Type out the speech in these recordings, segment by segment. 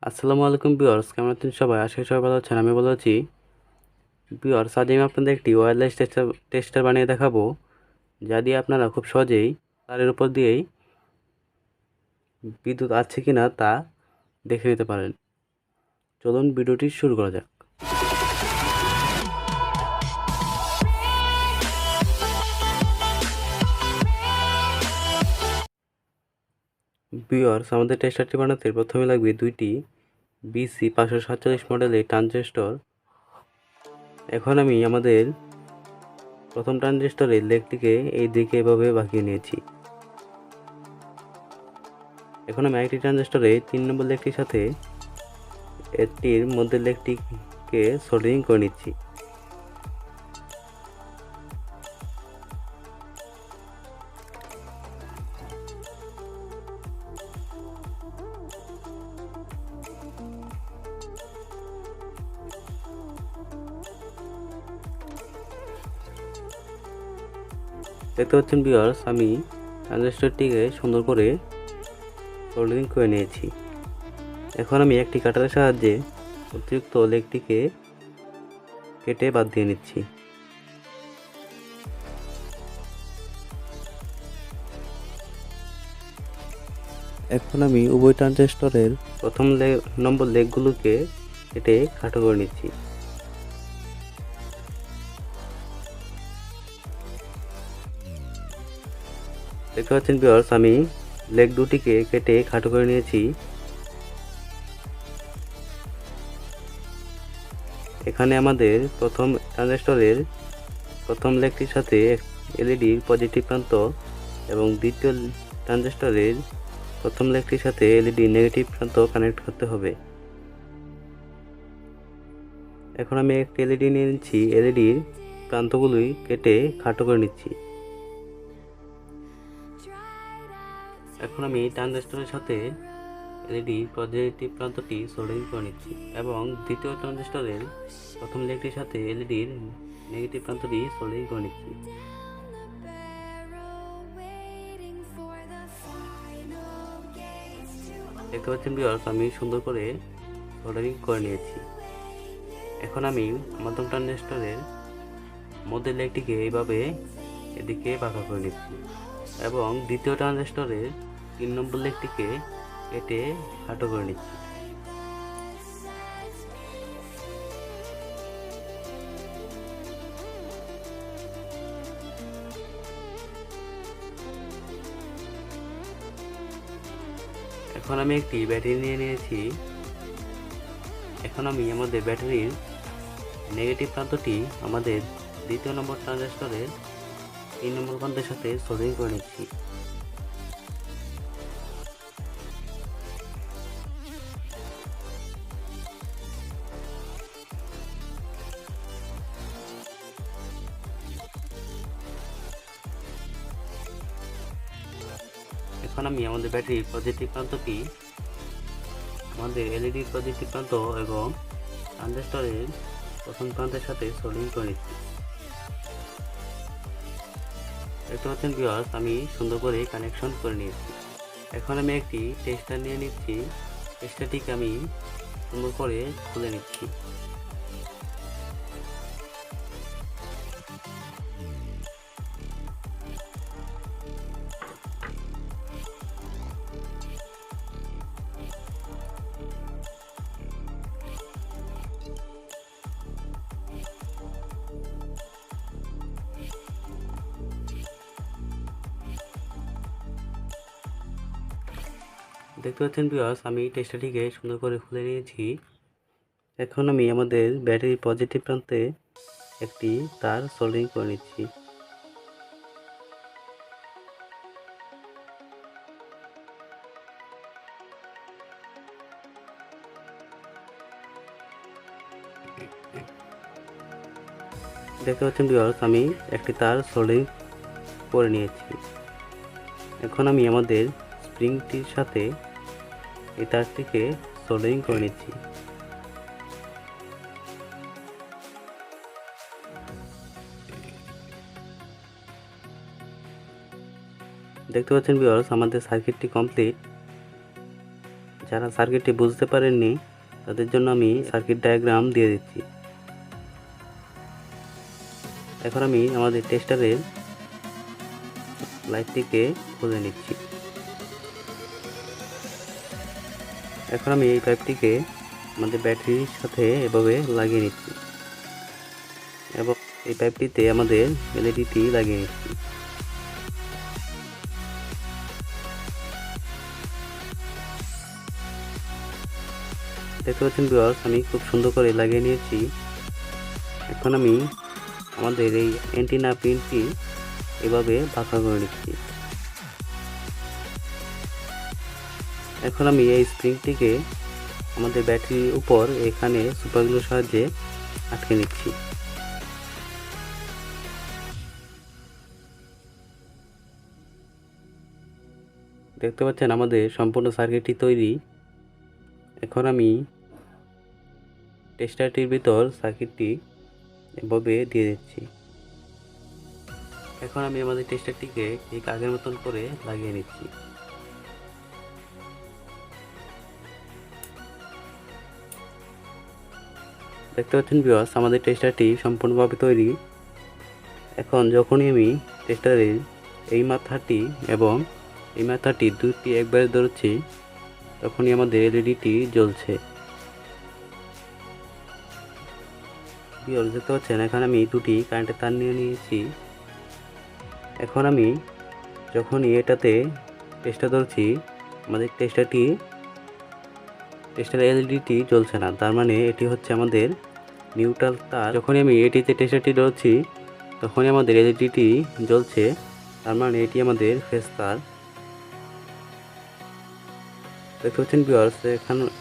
আসসালামু আলাইকুম ভিউয়ার্স, কেমন আছেন সবাই? আশা করি সবাই ভালো আছেন। আমি ভালো আছি। ভিউয়ার্স, আজ আমি আপনাদের একটি ওয়্যারলেস টেস্টার বানিয়ে দেখাবো, যা দিয়ে আপনারা খুব সহজেই তারের উপর দিয়েই বিদ্যুৎ আছে কিনা তা দেখে নিতে পারেন। চলুন ভিডিওটি শুরু করা যাক। ভিউয়ার্স, আমাদের টেস্টারটি বানাতে প্রথমে লাগবে দুইটি BC 547 মডেলের ট্রানজিস্টর। এখন আমি আমাদের প্রথম ট্রানজিস্টরের লেগটিকে এই দিকে এভাবে বাঁকিয়ে নিয়েছি। এখন আমি আরেকটি ট্রানজিস্টরে 3 নম্বর লেগটির সাথে এটির মধ্যে লেগটিকে সোল্ডারিং করে নিচ্ছি। দেখতে পাচ্ছেন ভিউয়ার্স, আমি ট্রানজিস্টরটিকে সুন্দর করে সোল্ডারিং করে নিয়েছি। এখন আমি একটি কাটারের সাহায্যে অতিরিক্ত লেগটিকে কেটে বাদ দিয়ে নিচ্ছি। এখন আমি উভয় ট্রানজিস্টরের প্রথম নম্বর লেগগুলোকে কেটে খাটো করে নিচ্ছি। দেখতে পাচ্ছেন ভিউয়ার্স, আমি লেগ দুটিকে কেটে খাটো করে নিয়েছি। এখানে আমাদের প্রথম ট্রানজিস্টরের প্রথম লেগটির সাথে এলইডির পজিটিভ প্রান্ত এবং দ্বিতীয় ট্রানজিস্টরের প্রথম লেগটির সাথে এলইডি নেগেটিভ প্রান্ত কানেক্ট করতে হবে। এখন আমি একটি এলইডি নিয়ে নিচ্ছি। এলইডির প্রান্তগুলোই কেটে খাটো করে নিচ্ছি। এখন আমি ট্রানজিস্টরের সাথে এলইডির পজিটিভ প্রান্তটি সোল্ডারিং করে নিচ্ছি এবং দ্বিতীয় ট্রানজিস্টরের প্রথম লেগটির সাথে এলইডির নেগেটিভ প্রান্তটি সোল্ডারিং করে নিচ্ছি। দেখতে পাচ্ছেন ভিউয়ার্স, আমি সুন্দর করে সোল্ডারিং করে নিয়েছি। এখন আমি মধ্যম ট্রানজিস্টরের মধ্যে লেগটিকে এইভাবে এদিকে বাঁকা করে নিচ্ছি এবং দ্বিতীয় ট্রানজিস্টরের 3 নম্বর লেগটিকে কেটে খাটো করে নিচ্ছি। এখন আমি একটি ব্যাটারি নিয়ে নিয়েছি। এখন আমি আমাদের ব্যাটারির নেগেটিভ প্রান্তটি আমাদের দ্বিতীয় নম্বর ট্রানজিস্টরের 3 নম্বর প্রান্তের সাথে সোল্ডারিং করে নিচ্ছি। এখন আমি আমাদের ব্যাটারির পজিটিভ প্রান্তটি আমাদের এলইডি পজিটিভ প্রান্ত এবং ট্রানজিস্টরের প্রথম প্রান্তের সাথে সোল্ডারিং করে নিচ্ছি। দেখতে পাচ্ছেন ভিউয়ার্স, আমি সুন্দর করে কানেকশন করে নিয়েছি। এখন আমি একটি টেস্টার নিয়ে নিচ্ছি। টেস্টারটিকে আমি সুন্দর করে খুলে নিচ্ছি। দেখতে পাচ্ছেন ভিউয়ার্স, আমি টেস্টারটিকে সুন্দর করে খুলে নিয়েছি। এখন আমি আমাদের ব্যাটারির পজিটিভ প্রান্তে একটি তার সোল্ডারিং করে নিচ্ছি। দেখতে পাচ্ছেন ভিউয়ার্স, আমি একটি তার সোল্ডারিং করে নিয়েছি। এখন আমি আমাদের স্প্রিংটির সাথে এই তারটিকে সোল্ডারিং করে নিচ্ছি। দেখতে পাচ্ছেন ভিউয়ার্স, আমাদের সার্কিটটি কমপ্লিট। যারা সার্কিটটি বুঝতে পারেননি তাদের জন্য আমি সার্কিট ডায়াগ্রাম দিয়ে দিচ্ছি। এখন আমি আমাদের টেস্টারের লাইটটিকে খুলে নিচ্ছি। এখন আমি এই পাইপটিকে আমাদের ব্যাটারির সাথে এভাবে লাগিয়ে নিচ্ছি এবং এই পাইপটিতে আমাদের এলইডিটি লাগিয়ে নিচ্ছি। দেখতে পাচ্ছেন ভিউয়ার্স, আমি খুব সুন্দর করে লাগিয়ে নিয়েছি। এখন আমি আমাদের এই অ্যান্টেনা পিনটি এভাবে বাঁকা করে নিচ্ছি। এখন আমি এই স্প্রিংটিকে আমাদের ব্যাটারির উপর এখানে সুপারগ্লুর সাহায্যে আটকে নিচ্ছি। দেখতে পাচ্ছেন আমাদের সম্পূর্ণ সার্কিটটি তৈরি। এখন আমি টেস্টারটির ভিতর সার্কিটটি এভাবে দিয়ে দিচ্ছি। এখন আমি আমাদের টেস্টারটিকে ঠিক আগের মতন করে লাগিয়ে নিচ্ছি। দেখতে পাচ্ছেন ভিউয়ার্স, আমাদের টেস্টারটি সম্পূর্ণভাবে তৈরি। এখন যখনই আমি টেস্টারের এই মাথাটি এবং এই মাথাটি দুটি একবারে ধরছি তখনই আমাদের এলইডিটি জ্বলছে। ভিউয়ার্স দেখতে পাচ্ছেন, এখন আমি দুটি কারেন্টের তার নিয়ে নিয়েছি। এখন আমি যখনই এটাতে টেস্টার ধরছি আমাদের টেস্টার এলইডিটি জ্বলছে না, তার মানে এটি হচ্ছে আমাদের নিউট্রাল তার। যখনই আমি এটিতে টেস্টারটি ধরছি তখনই আমাদের এলইডিটি জ্বলছে, তার মানে এটি আমাদের ফেজ তার। দেখতে পাচ্ছেন ভিউয়ার্স,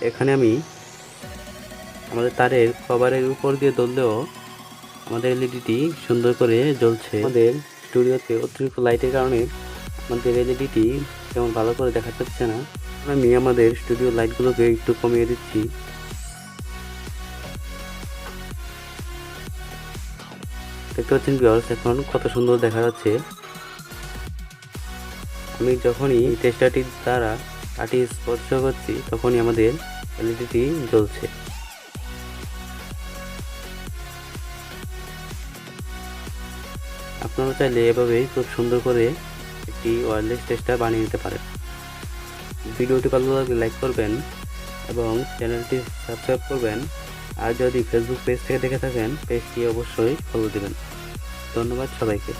এখানে আমি আমাদের তারের কভারের উপর দিয়ে ধরলেও আমাদের এলইডিটি সুন্দর করে জ্বলছে। আমাদের স্টুডিওতে অতিরিক্ত লাইটের কারণে আমাদের এলইডিটি তেমন ভালো করে দেখা যাচ্ছে না। আমি আমাদের স্টুডিও লাইটগুলোকে একটু কমিয়ে দিচ্ছি। দেখতে পাচ্ছেন ভিউয়ার্স, এখন কত সুন্দর দেখা যাচ্ছে। আমি যখনই টেস্টারটির দ্বারা কাঠি স্পর্শ করছি তখনই আমাদের এলইডিটি জ্বলছে। আপনারা চাইলে এভাবেই খুব সুন্দর করে একটি ওয়্যারলেস টেস্টার বানিয়ে নিতে পারেন। ভিডিওটি ভালো লাগলে লাইক করবেন এবং চ্যানেলটি সাবস্ক্রাইব করবেন। আর যদি ফেসবুক পেজ থেকে দেখে থাকেন পেজটি অবশ্যই ফলো দেবেন। ধন্যবাদ সবাইকে।